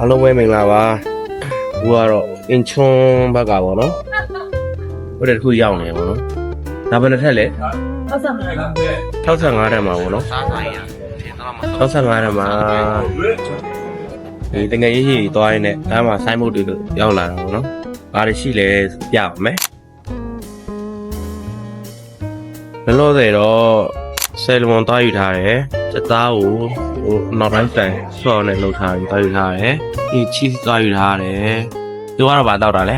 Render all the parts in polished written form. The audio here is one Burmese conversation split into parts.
အားလုံးပဲမင်္ဂလာပါအခုကတော့အင်ချွန်းဘက်ကပေါ့နော်ဟိုတည်းတစ်ခုရောက်နေပါတော့ဒါဘယ်နှစ်ထက်လဲ65ထက်မှာပေါ့နော်65ထက်မှာဒီတကယ်ရေးသွားရင်းနဲ့အဲမှာဆိုင်းဘုတ်တွေရောက်လာတာပေါ့နော်ဘာတွေရှိလဲပြပါမယ်ဘယ်လိုလဲတော့ဆယ်လ်မွန်သွားယူထားတယ်စသားကိုဟိုနောက်တိုင်းတန်ဆော့နဲ့လှုပ်ထားပြီးသွားယူထားတယ်ဒီချီးသွားယူထားတယ်သူကတော့ဘာတောက်တာလဲ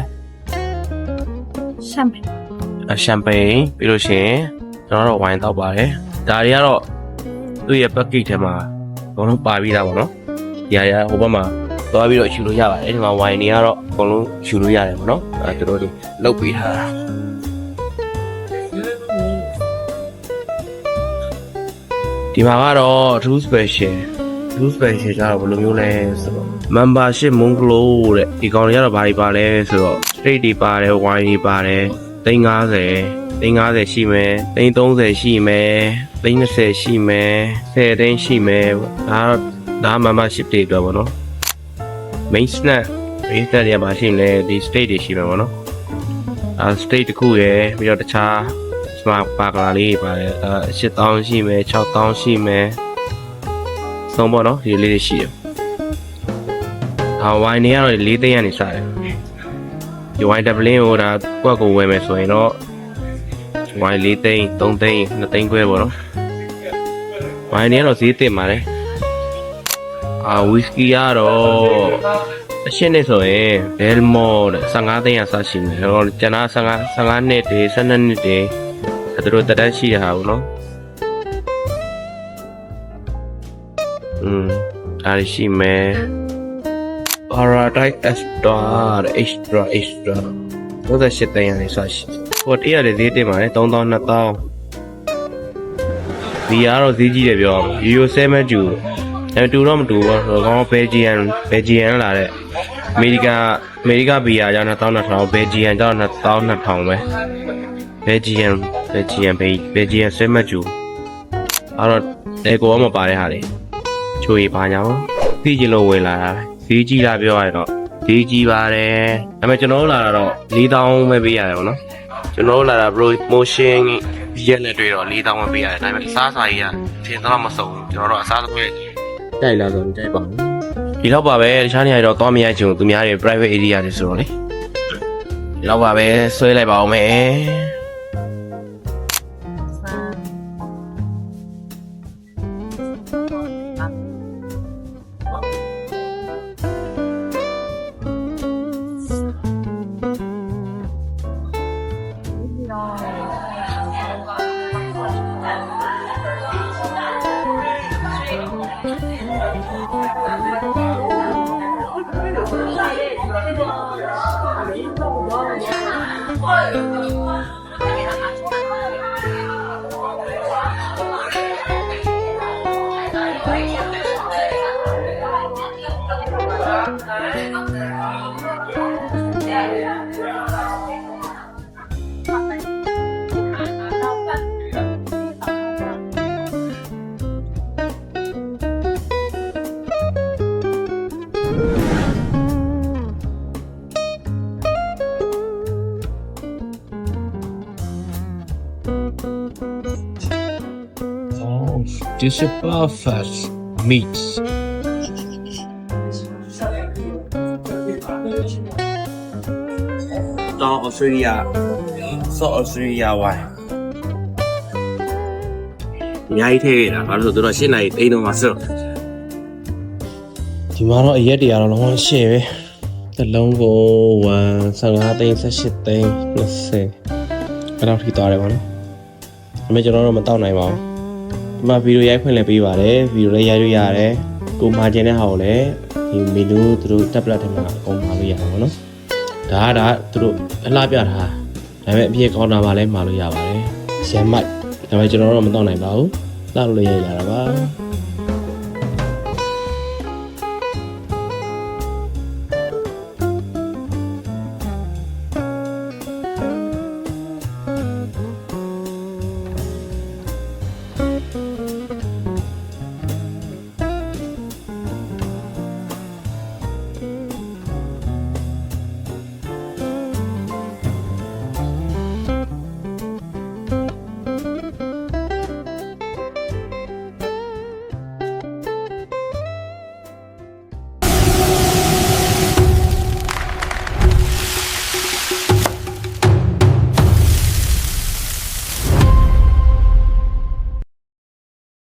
ရှမ်ပိန်ပြီးလို့ရှိရင်ကျွန်တော်တို့ဝိုင်တောက်ပါတယ်ဒါတွေကတော့သူ့ရဲ့ package ထဲမှာအကုန်လုံးပါပြီးသားပေါ့နော်ဒီဟာဟိုဘက်မှာသွားပြီးတော့ယူလို့ရပါတယ်ဒီမှာဝိုင်တွေကတော့အကုန်လုံးယူလို့ရတယ်ပေါ့နော်အဲတို့တို့လုတ်ပြီးထားတာဒီမှာကတော့ true special ကျတော့ဘယ်လိုမျိုးလဲဆိုတော့ membership Monglo တဲ့ဒီကောင်တွေကတော့ဘာတွေပါလဲဆိုတော့ straight တွေပါတယ် wine တွေပါတယ်350ရှိမယ်330ရှိမယ်320ရှိမယ်10သိန်းရှိမယ်ဒါ membership တွေအတွက်ပေါ့နော် main snack တွေမှာရှိမလဲဒီ state တွေရှိမှာပေါ့နော်state တစ်ခုရယ်ပြီးတော့တခြားစမပါကလာလေးပါတယ်8000ရှိမယ်6000ရှိမယ်ဆုံးပေါ့နော်ဒီလေးတွေရှိတယ်ဝိုင်နေကတော့4သိန်းကနေစတယ်ဒီဝိုင်ဒပလင်းကိုဒါကွက်ကိုဝယ်မယ်ဆိုရင်တော့ဝိုင်4သိန်း3သိန်း2သိန်းခွဲပေါ့နော်ဝိုင်နေကတော့ဈေးတင်ပါတယ်ဝီစကီကတော့အရှင်းနေဆိုရင်ဘယ်မော်15သိန်းအစရှိမယ်ဟောကျန်တာ15နှစ်တွေ12နှစ်တွေသူတို့တက်တက်ရှိရဟာဘူးနော်အားရှိမယ် Paradise Extra 38သိန်းရနေဆိုရှိဟိုတရားတွေဈေးတင်ပါတယ်3000 2000ဒီကတော့ဈေးကြီးတယ်ပြောEuro 7 Ju တူတော့မတူဘူးဆိုတော့ဘယ်ဂျီယန်လာတဲ့အမေရိကဘီယာကြောင့်2200ဘယ်ဂျီယန်ကြောင့်2200ပဲဘယ်ဂျီယန်7 Ju အဲ့တော့အဲကိုမပါတဲ့ဟာတွေချိုးရပါညာသိချင်လို့ဝင်လာတာဈေးကြီးလာပြောရတော့ဈေးကြီးပါတယ်ဒါပေမဲ့ကျွန်တော်တို့လာတာတော့4000ပဲပေးရတယ်ပေါ့နော်ကျွန်တော်တို့လာတာ promotion ရက်နဲ့တွေ့တော့4000ပဲပေးရတယ်ဒါပေမဲ့အစားအစာကြီးကထင်တော့မစုံဘူးကျွန်တော်တို့အစားတစ်ခွဲကြိုက်လာဆိုကြိုက်ပါဘူးဒီတော့ပါပဲတခြားနေရာတော့သွားမရချင်ဘူးသူများတွေ private area တွေဆိုတော့လေဒီတော့ပါပဲဆွဲလိုက်ပါအောင်မယ် This is perfect meats. Down Australia, South Australia wine. အများကြီးထည့်ရတာဘာလို့ဆိုတော့8နိုင်တိန်းတော့မှာဆိုဒီမှာတော့အရက်တွေကတော့လုံးဝရှေ့ပဲတစ်လုံးကို15သိန်း18သိန်း20အဲ့တော့ထိသွားတယ်ပေါ့နော်ဒါပေမဲ့ကျွန်တော်တို့မတောက်နိုင်ပါဘူးဒီမှာဗီဒီယိုရိုက်ခွင့်လည်းပေးပါတယ်ဗီဒီယိုလည်းရိုက်လို့ရတယ်ကိုမှာကျင်တဲ့ဟာကိုလည်းဒီမီနူသူတို့ tablet ထဲမှာအကုန်မှာလို့ရတယ်ပေါ့နော်ဒါသူတို့အလှပြထားဒါပေမဲ့အပြည့်ကောင်တာမှာလည်းမှာလို့ရပါတယ်ရမ်းမိုက်ဒါပေမဲ့ကျွန်တော်တို့မတော့နိုင်ပါဘူးလှလို့လည်းရိုက်လာတာပါ